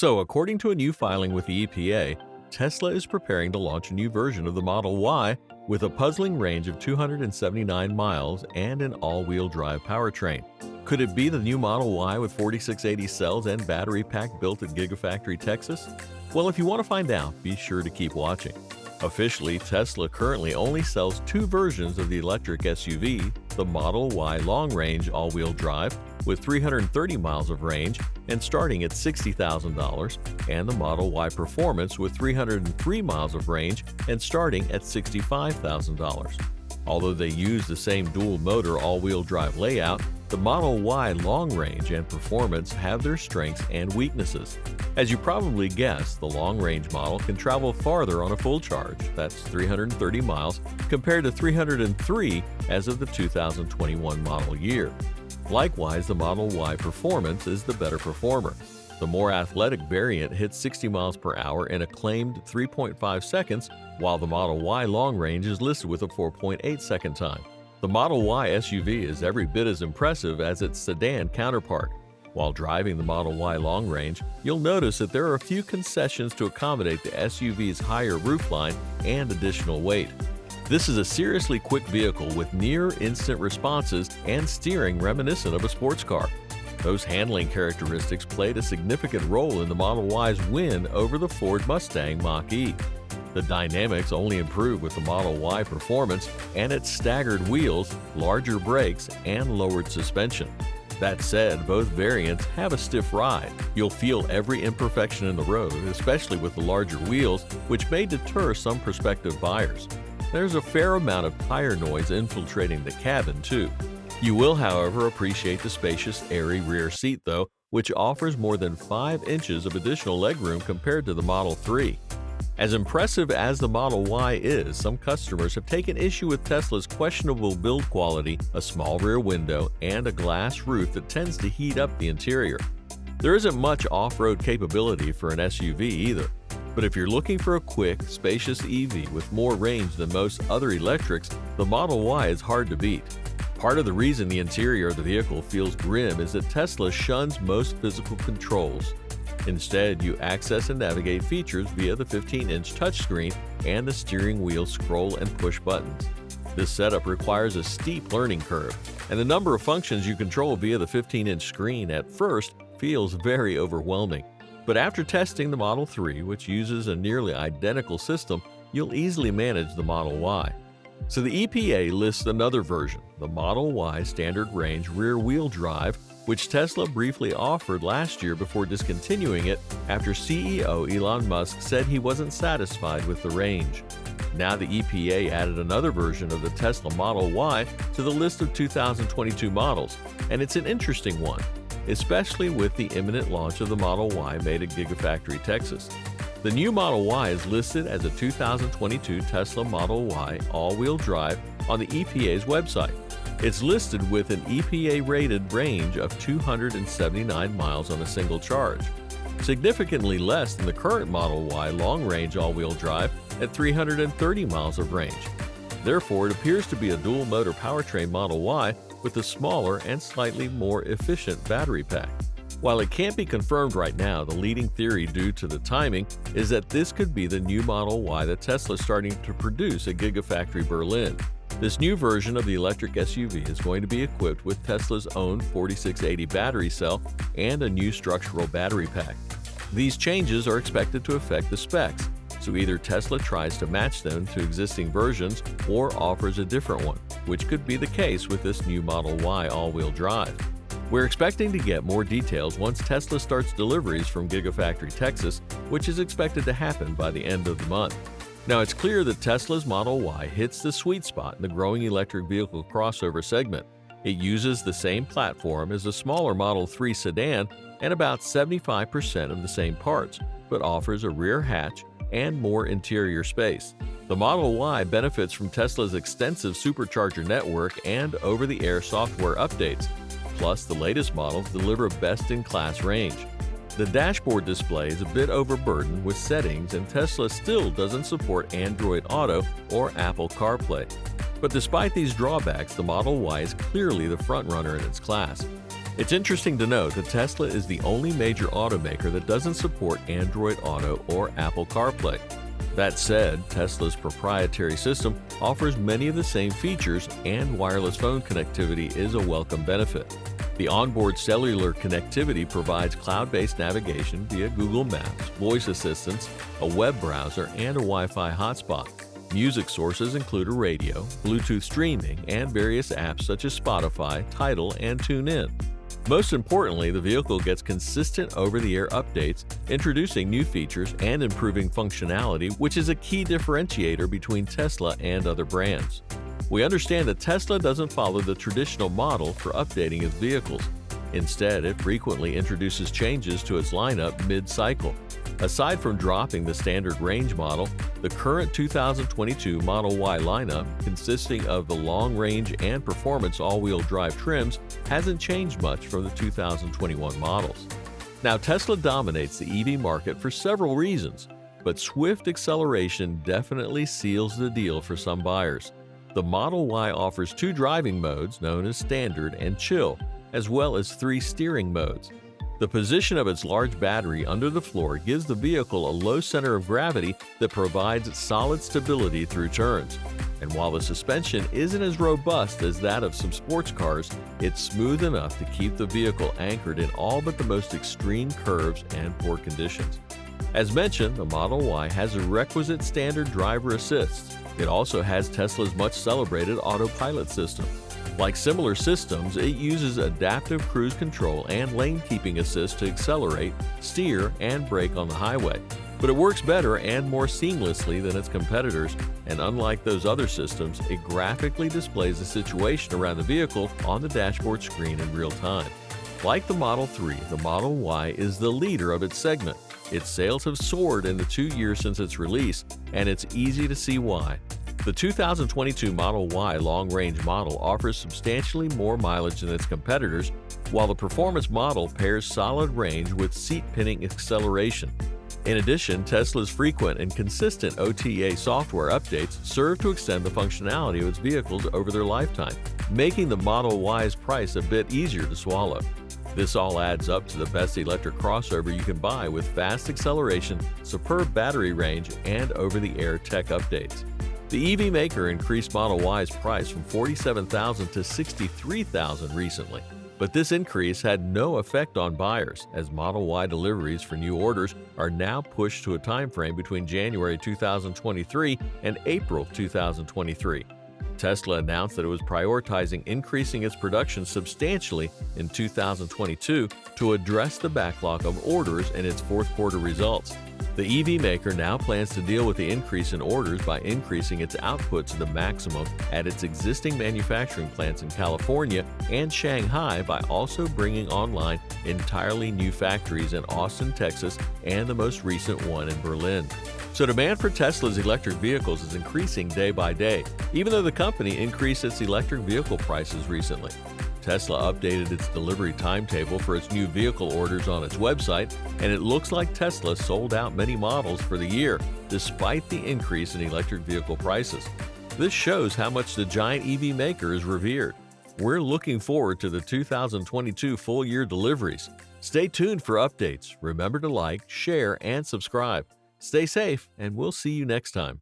So, according to a new filing with the EPA, Tesla is preparing to launch a new version of the Model Y with a puzzling range of 279 miles and an all-wheel drive powertrain. Could it be the new Model Y with 4680 cells and battery pack built at Gigafactory Texas? Well, if you want to find out, be sure to keep watching. Officially, Tesla currently only sells two versions of the electric SUV, the Model Y long-range all-wheel drive with 330 miles of range and starting at $60,000, and the Model Y Performance with 303 miles of range and starting at $65,000. Although they use the same dual-motor all-wheel drive layout, the Model Y long range and performance have their strengths and weaknesses. As you probably guessed, the long-range model can travel farther on a full charge, that's 330 miles, compared to 303 as of the 2021 model year. Likewise, the Model Y Performance is the better performer. The more athletic variant hits 60 miles per hour in a claimed 3.5 seconds, while the Model Y long range is listed with a 4.8 second time. The Model Y SUV is every bit as impressive as its sedan counterpart. While driving the Model Y long range, you'll notice that there are a few concessions to accommodate the SUV's higher roofline and additional weight. This is a seriously quick vehicle with near-instant responses and steering reminiscent of a sports car. Those handling characteristics played a significant role in the Model Y's win over the Ford Mustang Mach-E. The dynamics only improved with the Model Y Performance and its staggered wheels, larger brakes, and lowered suspension. That said, both variants have a stiff ride. You'll feel every imperfection in the road, especially with the larger wheels, which may deter some prospective buyers. There's a fair amount of tire noise infiltrating the cabin, too. You will, however, appreciate the spacious, airy rear seat, though, which offers more than 5 inches of additional legroom compared to the Model 3. As impressive as the Model Y is, some customers have taken issue with Tesla's questionable build quality, a small rear window, and a glass roof that tends to heat up the interior. There isn't much off-road capability for an SUV either, but if you're looking for a quick, spacious EV with more range than most other electrics, the Model Y is hard to beat. Part of the reason the interior of the vehicle feels grim is that Tesla shuns most physical controls. Instead, you access and navigate features via the 15-inch touchscreen and the steering wheel scroll and push buttons. This setup requires a steep learning curve, and the number of functions you control via the 15-inch screen at first feels very overwhelming. But after testing the Model 3, which uses a nearly identical system, you'll easily manage the Model Y. So the EPA lists another version, the Model Y Standard Range Rear-Wheel Drive, which Tesla briefly offered last year before discontinuing it after CEO Elon Musk said he wasn't satisfied with the range. Now the EPA added another version of the Tesla Model Y to the list of 2022 models, and it's an interesting one, especially with the imminent launch of the Model Y made at Gigafactory Texas. The new Model Y is listed as a 2022 Tesla Model Y all-wheel drive on the EPA's website. It's listed with an EPA-rated range of 279 miles on a single charge, significantly less than the current Model Y long-range all-wheel drive at 330 miles of range. Therefore, it appears to be a dual-motor powertrain Model Y with a smaller and slightly more efficient battery pack. While it can't be confirmed right now, the leading theory due to the timing is that this could be the new Model Y that Tesla is starting to produce at Gigafactory Berlin. This new version of the electric SUV is going to be equipped with Tesla's own 4680 battery cell and a new structural battery pack. These changes are expected to affect the specs, so either Tesla tries to match them to existing versions or offers a different one, which could be the case with this new Model Y all-wheel drive. We're expecting to get more details once Tesla starts deliveries from Gigafactory Texas, which is expected to happen by the end of the month. Now, it's clear that Tesla's Model Y hits the sweet spot in the growing electric vehicle crossover segment. It uses the same platform as the smaller Model 3 sedan and about 75% of the same parts, but offers a rear hatch and more interior space. The Model Y benefits from Tesla's extensive supercharger network and over-the-air software updates. Plus, the latest models deliver best-in-class range. The dashboard display is a bit overburdened with settings, and Tesla still doesn't support Android Auto or Apple CarPlay. But despite these drawbacks, the Model Y is clearly the frontrunner in its class. It's interesting to note that Tesla is the only major automaker that doesn't support Android Auto or Apple CarPlay. That said, Tesla's proprietary system offers many of the same features, and wireless phone connectivity is a welcome benefit. The onboard cellular connectivity provides cloud-based navigation via Google Maps, voice assistants, a web browser, and a Wi-Fi hotspot. Music sources include a radio, Bluetooth streaming, and various apps such as Spotify, Tidal, and TuneIn. Most importantly, the vehicle gets consistent over-the-air updates, introducing new features and improving functionality, which is a key differentiator between Tesla and other brands. We understand that Tesla doesn't follow the traditional model for updating its vehicles. Instead, it frequently introduces changes to its lineup mid-cycle. Aside from dropping the standard range model, the current 2022 Model Y lineup, consisting of the long-range and performance all-wheel drive trims, hasn't changed much from the 2021 models. Now, Tesla dominates the EV market for several reasons, but swift acceleration definitely seals the deal for some buyers. The Model Y offers two driving modes known as Standard and Chill, as well as three steering modes. The position of its large battery under the floor gives the vehicle a low center of gravity that provides solid stability through turns. And while the suspension isn't as robust as that of some sports cars, it's smooth enough to keep the vehicle anchored in all but the most extreme curves and poor conditions. As mentioned, the Model Y has a requisite standard driver assist. It also has Tesla's much celebrated autopilot system. Like similar systems, it uses adaptive cruise control and lane keeping assist to accelerate, steer, and brake on the highway. But it works better and more seamlessly than its competitors, and unlike those other systems, it graphically displays the situation around the vehicle on the dashboard screen in real time. Like the Model 3, the Model Y is the leader of its segment. Its sales have soared in the 2 years since its release, and it's easy to see why. The 2022 Model Y long-range model offers substantially more mileage than its competitors, while the performance model pairs solid range with seat-pinning acceleration. In addition, Tesla's frequent and consistent OTA software updates serve to extend the functionality of its vehicles over their lifetime, making the Model Y's price a bit easier to swallow. This all adds up to the best electric crossover you can buy, with fast acceleration, superb battery range, and over-the-air tech updates. The EV maker increased Model Y's price from $47,000 to $63,000 recently, but this increase had no effect on buyers, as Model Y deliveries for new orders are now pushed to a timeframe between January 2023 and April 2023. Tesla announced that it was prioritizing increasing its production substantially in 2022 to address the backlog of orders in its fourth quarter results. The EV maker now plans to deal with the increase in orders by increasing its output to the maximum at its existing manufacturing plants in California and Shanghai, by also bringing online entirely new factories in Austin, Texas, and the most recent one in Berlin. So demand for Tesla's electric vehicles is increasing day by day, even though the company increased its electric vehicle prices recently. Tesla updated its delivery timetable for its new vehicle orders on its website, and it looks like Tesla sold out many models for the year, despite the increase in electric vehicle prices. This shows how much the giant EV maker is revered. We're looking forward to the 2022 full-year deliveries. Stay tuned for updates. Remember to like, share, and subscribe. Stay safe, and we'll see you next time.